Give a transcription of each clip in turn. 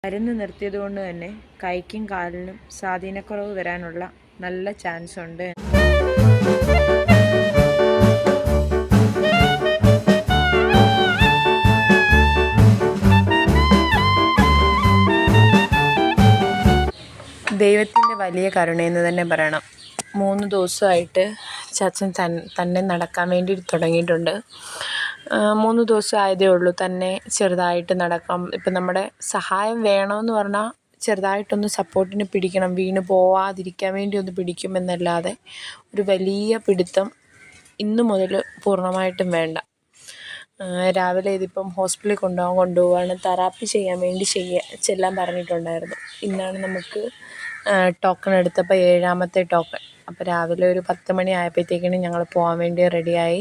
മരുന്ന് നിർത്തിയതുകൊണ്ട് തന്നെ കൈക്കും കാലിനും സ്വാധീനക്കുറവ് വരാനുള്ള നല്ല ചാൻസ് ഉണ്ട്. ദൈവത്തിൻ്റെ വലിയ കരുണയെന്ന് തന്നെ പറയണം. 3 ദിവസമായിട്ട് ചാച്ചൻ തന്നെ നടക്കാൻ വേണ്ടി തുടങ്ങിയിട്ടുണ്ട്. 3 ദിവസം ആയതേ ഉള്ളൂ. തന്നെ ചെറുതായിട്ട് നടക്കാം. ഇപ്പം നമ്മുടെ സഹായം വേണമെന്ന് പറഞ്ഞാൽ ചെറുതായിട്ടൊന്ന് സപ്പോർട്ടിന് പിടിക്കണം, വീണ് പോവാതിരിക്കാൻ വേണ്ടി ഒന്ന് പിടിക്കുമെന്നല്ലാതെ ഒരു വലിയ പിടുത്തം ഇന്നു മുതൽ പൂർണ്ണമായിട്ടും വേണ്ട. രാവിലെ ഇതിപ്പം ഹോസ്പിറ്റലിൽ കൊണ്ടുപോവാണ്. തെറാപ്പി ചെയ്യാൻ വേണ്ടി ചെല്ലാൻ പറഞ്ഞിട്ടുണ്ടായിരുന്നു. ഇന്നാണ് നമുക്ക് ടോക്കൺ എടുത്തപ്പോൾ 7ാമത്തെ ടോക്കൺ. അപ്പോൾ രാവിലെ ഒരു 10 മണി ആയപ്പോഴത്തേക്കിനും ഞങ്ങൾ പോകാൻ വേണ്ടി റെഡിയായി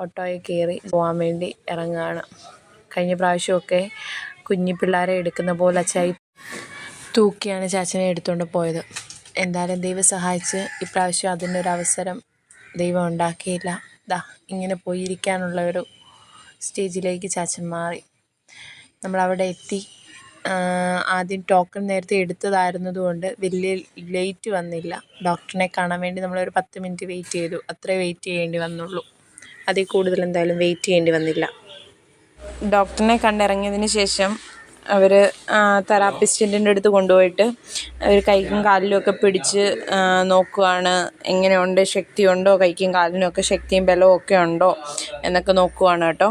ഓട്ടോയിൽ കയറി പോകാൻ വേണ്ടി ഇറങ്ങുകയാണ്. കഴിഞ്ഞ പ്രാവശ്യമൊക്കെ കുഞ്ഞി പിള്ളേരെ എടുക്കുന്ന പോലെ അച്ചായി തൂക്കിയാണ് ചാച്ചനെ എടുത്തുകൊണ്ട് പോയത്. എന്തായാലും ദൈവം സഹായിച്ച് ഇപ്രാവശ്യം അതിനൊരവസരം ദൈവം ഉണ്ടാക്കിയില്ല. ഇങ്ങനെ പോയിരിക്കാനുള്ള ഒരു സ്റ്റേജിലേക്ക് ചാച്ചൻ മാറി. നമ്മളവിടെ എത്തി. ആദ്യം ടോക്കൺ നേരത്തെ എടുത്തതായിരുന്നതുകൊണ്ട് വലിയ ലേറ്റ് വന്നില്ല. ഡോക്ടറിനെ കാണാൻ വേണ്ടി നമ്മളൊരു 10 മിനിറ്റ് വെയിറ്റ് ചെയ്തു. അത്രേ വെയിറ്റ് ചെയ്യേണ്ടി വന്നുള്ളൂ. അതിൽ കൂടുതൽ എന്തായാലും വെയിറ്റ് ചെയ്യേണ്ടി വന്നില്ല. ഡോക്ടറിനെ കണ്ടിറങ്ങിയതിന് ശേഷം അവർ തെറാപ്പിസ്റ്റിൻ്റെ അടുത്ത് കൊണ്ടുപോയിട്ട് അവർ കൈക്കും കാലിലും ഒക്കെ പിടിച്ച് നോക്കുവാണ്. എങ്ങനെയുണ്ട്, ശക്തിയുണ്ടോ, കൈക്കും കാലിനും ഒക്കെ ശക്തിയും ബലവും ഒക്കെ ഉണ്ടോ എന്നൊക്കെ നോക്കുവാണ് കേട്ടോ.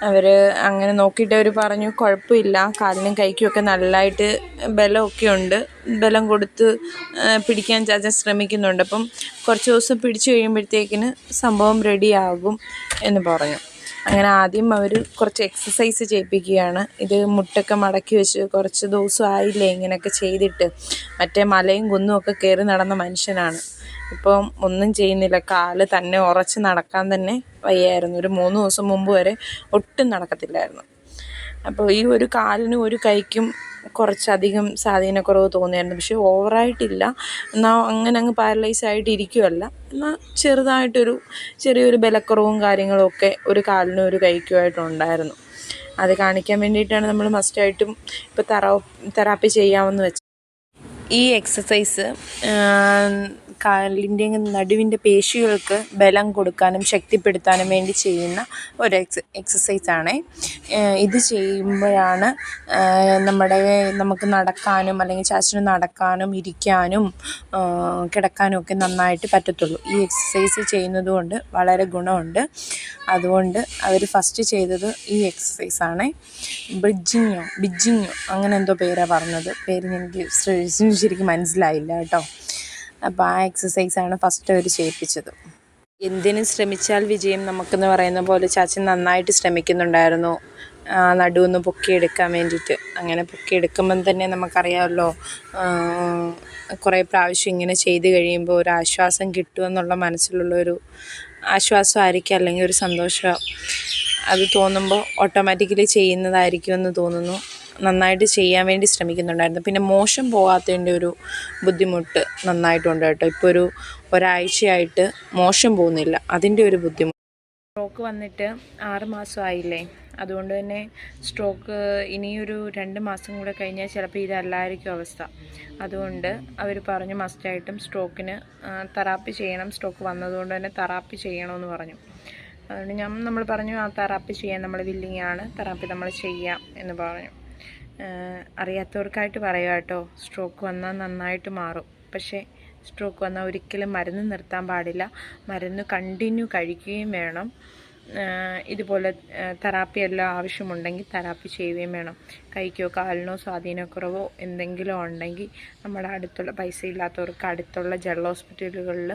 അവർ അങ്ങനെ നോക്കിയിട്ട് അവർ പറഞ്ഞു കുഴപ്പമില്ല, കാലിനും കൈക്കും ഒക്കെ നല്ലതായിട്ട് ബലമൊക്കെ ഉണ്ട്. ബലം കൊടുത്ത് പിടിക്കാൻ ചാച്ചൻ ശ്രമിക്കുന്നുണ്ട്. അപ്പം കുറച്ച് ദിവസം പിടിച്ചു കഴിയുമ്പോഴത്തേക്കിന് സംഭവം റെഡിയാകും എന്ന് പറഞ്ഞു. അങ്ങനെ ആദ്യം അവർ കുറച്ച് എക്സസൈസ് ചെയ്യിപ്പിക്കുകയാണ്. ഇത് മുട്ടൊക്കെ മടക്കി വെച്ച് കുറച്ച് ദിവസം ആയില്ലേ ഇങ്ങനെയൊക്കെ ചെയ്തിട്ട്. മറ്റേ മലയും കുന്നും ഒക്കെ കയറി നടന്ന മനുഷ്യനാണ്. ഇപ്പം ഒന്നും ചെയ്യുന്നില്ല. കാല് തന്നെ ഉറച്ച് നടക്കാൻ തന്നെ വയ്യായിരുന്നു. ഒരു 3 ദിവസം മുമ്പ് വരെ ഒട്ടും നടക്കത്തില്ലായിരുന്നു. അപ്പോൾ ഈ ഒരു കാലിനും ഒരു കൈക്കും കുറച്ചധികം സ്വാധീനക്കുറവ് തോന്നിയായിരുന്നു. പക്ഷേ ഓവറായിട്ടില്ല. എന്നാൽ അങ്ങനെ അങ്ങ് പാരലൈസ് ആയിട്ട് ഇരിക്കുകയല്ല. എന്നാൽ ചെറിയൊരു ബലക്കുറവും കാര്യങ്ങളും ഒക്കെ ഒരു കാലിനും ഒരു കൈക്കുമായിട്ടുണ്ടായിരുന്നു. അത് കാണിക്കാൻ വേണ്ടിയിട്ടാണ് നമ്മൾ മസ്റ്റായിട്ടും ഇപ്പോൾ തെറാപ്പി ചെയ്യാമെന്ന് വെച്ചത്. ഈ എക്സസൈസ് കാലിൻ്റെയും നടുവിൻ്റെ പേശികൾക്ക് ബലം കൊടുക്കാനും ശക്തിപ്പെടുത്താനും വേണ്ടി ചെയ്യുന്ന ഒരു എക്സസൈസാണ്. ഇത് ചെയ്യുമ്പോഴാണ് നമുക്ക് നടക്കാനും അല്ലെങ്കിൽ ചാച്ചന് നടക്കാനും ഇരിക്കാനും കിടക്കാനും ഒക്കെ നന്നായിട്ട് പറ്റത്തുള്ളൂ. ഈ എക്സസൈസ് ചെയ്യുന്നത് കൊണ്ട് വളരെ ഗുണമുണ്ട്. അതുകൊണ്ട് അവർ ഫസ്റ്റ് ചെയ്തത് ഈ എക്സസൈസാണ്. ബിജിങ്ങോ അങ്ങനെ എന്തോ പേരാണ് പറഞ്ഞത്. പേര് എനിക്ക് ശരിക്കും മനസ്സിലായില്ല കേട്ടോ. അപ്പോൾ ആ എക്സസൈസാണ് ഫസ്റ്റ് അവർ ചെയ്യിപ്പിച്ചത്. എന്തിനും ശ്രമിച്ചാൽ വിജയം നമുക്കെന്ന് പറയുന്ന പോലെ ചാച്ചൻ നന്നായിട്ട് ശ്രമിക്കുന്നുണ്ടായിരുന്നു നടുവൊന്ന് പൊക്കിയെടുക്കാൻ വേണ്ടിയിട്ട്. അങ്ങനെ പൊക്കിയെടുക്കുമ്പം തന്നെ നമുക്കറിയാമല്ലോ, കുറേ പ്രാവശ്യം ഇങ്ങനെ ചെയ്ത് കഴിയുമ്പോൾ ഒരു ആശ്വാസം കിട്ടുമെന്നുള്ള മനസ്സിലുള്ളൊരു ആശ്വാസമായിരിക്കും, അല്ലെങ്കിൽ ഒരു സന്തോഷം. അത് തോന്നുമ്പോൾ ഓട്ടോമാറ്റിക്കലി ചെയ്യുന്നതായിരിക്കുമെന്ന് തോന്നുന്നു. നന്നായിട്ട് ചെയ്യാൻ വേണ്ടി ശ്രമിക്കുന്നുണ്ടായിരുന്നു. പിന്നെ മോശം പോകാത്തതിൻ്റെ ഒരു ബുദ്ധിമുട്ട് നന്നായിട്ടുണ്ട് കേട്ടോ. ഇപ്പോൾ ഒരാഴ്ചയായിട്ട് മോശം പോകുന്നില്ല, അതിൻ്റെ ഒരു ബുദ്ധിമുട്ട്. സ്ട്രോക്ക് വന്നിട്ട് 6 മാസമായില്ലേ. അതുകൊണ്ട് തന്നെ സ്ട്രോക്ക് ഇനിയൊരു 2 മാസം കൂടെ കഴിഞ്ഞാൽ ചിലപ്പോൾ ഇതല്ലായിരിക്കും അവസ്ഥ. അതുകൊണ്ട് അവർ പറഞ്ഞു മസ്റ്റായിട്ടും സ്ട്രോക്കിന് തെറാപ്പി ചെയ്യണം. സ്ട്രോക്ക് വന്നതുകൊണ്ട് തന്നെ തെറാപ്പി ചെയ്യണമെന്ന് പറഞ്ഞു. അതുകൊണ്ട് നമ്മൾ പറഞ്ഞു തെറാപ്പി ചെയ്യാൻ നമ്മൾ വില്ലിങ് ആണ്, തെറാപ്പി നമ്മൾ ചെയ്യാം എന്ന് പറഞ്ഞു. അറിയാത്തവർക്കായിട്ട് പറയുക കേട്ടോ, സ്ട്രോക്ക് വന്നാൽ നന്നായിട്ട് മാറും. പക്ഷേ സ്ട്രോക്ക് വന്നാൽ ഒരിക്കലും മരുന്ന് നിർത്താൻ പാടില്ല. മരുന്ന് കണ്ടിന്യൂ കഴിക്കുകയും വേണം. ഇതുപോലെ തെറാപ്പി എല്ലാം ആവശ്യമുണ്ടെങ്കിൽ തെറാപ്പി ചെയ്യുകയും വേണം. കൈക്കോ കാലിനോ സ്വാധീനക്കുറവോ എന്തെങ്കിലും ഉണ്ടെങ്കിൽ നമ്മുടെ അടുത്തുള്ള പൈസ ഇല്ലാത്തവർക്ക് അടുത്തുള്ള ജനറൽ ഹോസ്പിറ്റലുകളിൽ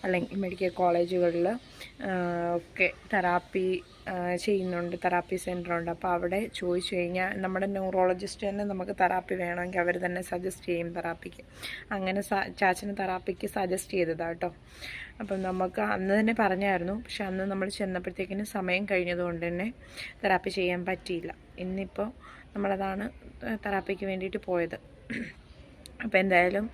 അല്ലെങ്കിൽ മെഡിക്കൽ കോളേജുകളിൽ ഒക്കെ തെറാപ്പി ചെയ്യുന്നുണ്ട്. തെറാപ്പി സെൻ്ററുണ്ട്. അപ്പോൾ അവിടെ ചോദിച്ചു കഴിഞ്ഞാൽ നമ്മുടെ ന്യൂറോളജിസ്റ്റ് തന്നെ നമുക്ക് തെറാപ്പി വേണമെങ്കിൽ അവർ തന്നെ സജസ്റ്റ് ചെയ്യും തെറാപ്പിക്ക്. അങ്ങനെ ചാച്ചന് തെറാപ്പിക്ക് സജസ്റ്റ് ചെയ്തതാണ് കേട്ടോ. അപ്പം നമുക്ക് അന്ന് തന്നെ പറഞ്ഞായിരുന്നു. പക്ഷെ അന്ന് നമ്മൾ ചെന്നപ്പോഴത്തേക്കിന് സമയം കഴിഞ്ഞതുകൊണ്ട് തന്നെ തെറാപ്പി ചെയ്യാൻ പറ്റിയില്ല. ഇന്നിപ്പോൾ നമ്മളതാണ് തെറാപ്പിക്ക് വേണ്ടിയിട്ട് പോയത്. അപ്പോൾ എന്തായാലും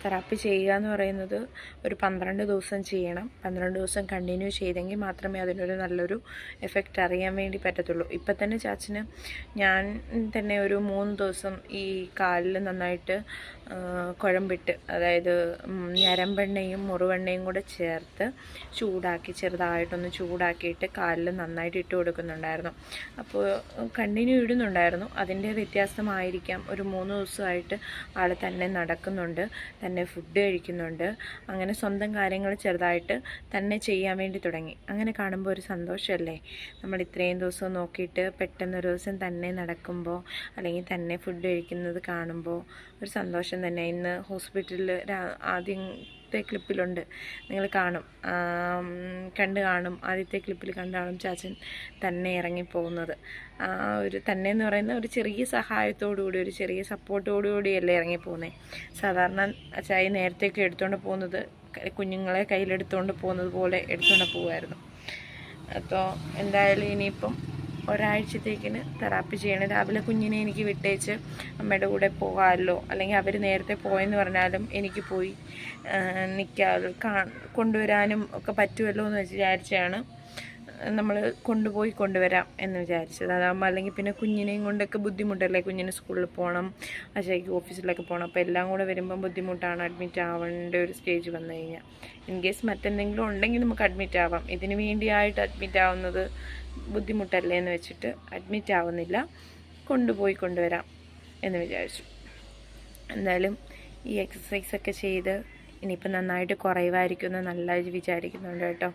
തെറാപ്പി ചെയ്യുക എന്ന് പറയുന്നത് ഒരു 12 ദിവസം ചെയ്യണം. 12 ദിവസം കണ്ടിന്യൂ ചെയ്തെങ്കിൽ മാത്രമേ അതിനൊരു നല്ലൊരു എഫക്റ്റ് അറിയാൻ വേണ്ടി പറ്റത്തുള്ളൂ. ഇപ്പം തന്നെ ചാച്ചന് ഞാൻ തന്നെ ഒരു 3 ദിവസം ഈ കാലിൽ നന്നായിട്ട് കുഴമ്പിട്ട്, അതായത് ഞരമ്പെണ്ണയും മുറിവെണ്ണയും കൂടെ ചേർത്ത് ചൂടാക്കി, ചെറുതായിട്ടൊന്ന് ചൂടാക്കിയിട്ട് കാലിൽ നന്നായിട്ട് ഇട്ട് കൊടുക്കുന്നുണ്ടായിരുന്നു. അപ്പോൾ കണ്ടിന്യൂ ഇടുന്നുണ്ടായിരുന്നു. അതിൻ്റെ വ്യത്യാസമായിരിക്കാം ഒരു 3 ദിവസമായിട്ട് ആൾ തന്നെ നടക്കുന്നുണ്ട്, തന്നെ ഫുഡ് കഴിക്കുന്നുണ്ട്, അങ്ങനെ സ്വന്തം കാര്യങ്ങൾ ചെറുതായിട്ട് തന്നെ ചെയ്യാൻ വേണ്ടി തുടങ്ങി. അങ്ങനെ കാണുമ്പോൾ ഒരു സന്തോഷമല്ലേ? നമ്മൾ ഇത്രയും ദിവസം നോക്കിയിട്ട് പെട്ടെന്നൊരു ദിവസം തന്നെ നടക്കുമ്പോൾ അല്ലെങ്കിൽ തന്നെ ഫുഡ് കഴിക്കുന്നത് കാണുമ്പോൾ ഒരു സന്തോഷം തന്നെ. ഇന്ന് ഹോസ്പിറ്റലിൽ ആദ്യത്തെ ക്ലിപ്പിലുണ്ട്, നിങ്ങൾ കണ്ടു കാണും, ആദ്യത്തെ ക്ലിപ്പിൽ കണ്ടു കാണും ചാച്ചൻ തന്നെ ഇറങ്ങിപ്പോകുന്നത്. ഒരു തന്നെ എന്ന് പറയുന്ന ഒരു ചെറിയ സഹായത്തോടുകൂടി, ഒരു ചെറിയ സപ്പോർട്ടോടുകൂടിയല്ലേ ഇറങ്ങിപ്പോകുന്നത്. സാധാരണ അച്ചായി നേരത്തെയൊക്കെ എടുത്തുകൊണ്ട് പോകുന്നത് കുഞ്ഞുങ്ങളെ കയ്യിലെടുത്തുകൊണ്ട് പോകുന്നത് പോലെ എടുത്തുകൊണ്ട് പോകുമായിരുന്നു. അപ്പോൾ എന്തായാലും ഇനിയിപ്പം ഒരാഴ്ചത്തേക്കിന് തെറാപ്പി ചെയ്യണം. രാവിലെ കുഞ്ഞിനെ എനിക്ക് വിട്ടേച്ച് അമ്മയുടെ കൂടെ പോകാമല്ലോ, അല്ലെങ്കിൽ അവർ നേരത്തെ പോയെന്ന് പറഞ്ഞാലും എനിക്ക് പോയി നിൽക്കാമല്ലോ, കൊണ്ടുവരാനും ഒക്കെ പറ്റുമല്ലോ എന്ന് വിചാരിച്ചാണ് നമ്മൾ കൊണ്ടുവരാം എന്ന് വിചാരിച്ചത്. അതാകുമ്പോൾ അല്ലെങ്കിൽ പിന്നെ കുഞ്ഞിനെയും കൊണ്ടൊക്കെ ബുദ്ധിമുട്ടല്ലേ, കുഞ്ഞിന് സ്കൂളിൽ പോകണം, അച്ഛയ്ക്ക് ഓഫീസിലൊക്കെ പോകണം. അപ്പോൾ എല്ലാം കൂടെ വരുമ്പം ബുദ്ധിമുട്ടാണ് അഡ്മിറ്റ് ആവേണ്ട ഒരു സ്റ്റേജ് വന്നു കഴിഞ്ഞാൽ. ഇൻ കേസ് മറ്റെന്തെങ്കിലും ഉണ്ടെങ്കിൽ നമുക്ക് അഡ്മിറ്റ് ആവാം. ഇതിന് വേണ്ടിയായിട്ട് അഡ്മിറ്റ് ആവുന്നത് ബുദ്ധിമുട്ടല്ലേ എന്ന് വെച്ചിട്ട് അഡ്മിറ്റ് ആവുന്നില്ല, കൊണ്ടുവരാം എന്ന് വിചാരിച്ചു. എന്തായാലും ഈ എക്സസൈസൊക്കെ ചെയ്ത് ഇനിയിപ്പോൾ നന്നായിട്ട് കുറയുമായിരിക്കുമെന്ന് നല്ലതായിട്ട് വിചാരിക്കുന്നുണ്ട് കേട്ടോ.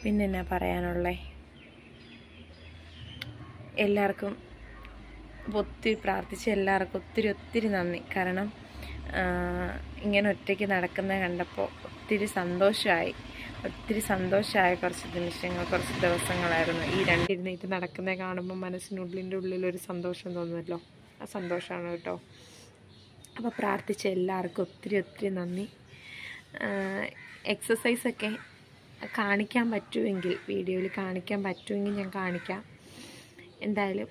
പിന്നെ എന്നാ പറയാനുള്ളത്, എല്ലാവർക്കും ഒത്തിരി പ്രാർത്ഥിച്ച് എല്ലാവർക്കും ഒത്തിരി നന്ദി. കാരണം ഇങ്ങനെ ഒറ്റയ്ക്ക് നടക്കുന്നത് കണ്ടപ്പോൾ ഒത്തിരി സന്തോഷമായ കുറച്ച് നിമിഷങ്ങൾ, കുറച്ച് ദിവസങ്ങളായിരുന്നു. ഈ രണ്ടിരുന്നിട്ട് നടക്കുന്നത് കാണുമ്പോൾ മനസ്സിനുള്ളിൻ്റെ ഉള്ളിലൊരു സന്തോഷം തോന്നുമല്ലോ, ആ സന്തോഷമാണ് കേട്ടോ. അപ്പോൾ പ്രാർത്ഥിച്ച എല്ലാവർക്കും ഒത്തിരി നന്ദി. എക്സസൈസൊക്കെ കാണിക്കാൻ പറ്റുമെങ്കിൽ, വീഡിയോയിൽ കാണിക്കാൻ പറ്റുമെങ്കിൽ ഞാൻ കാണിക്കാം. എന്തായാലും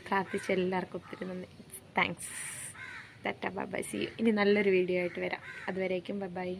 പ്രാർത്ഥിച്ച എല്ലാവർക്കും ഒത്തിരി നന്ദി. Thanks. Tata, bye bye, see you. ഇനി നല്ലൊരു വീഡിയോ ആയിട്ട് വരാം. അതുവരേക്കും ബൈ ബൈ.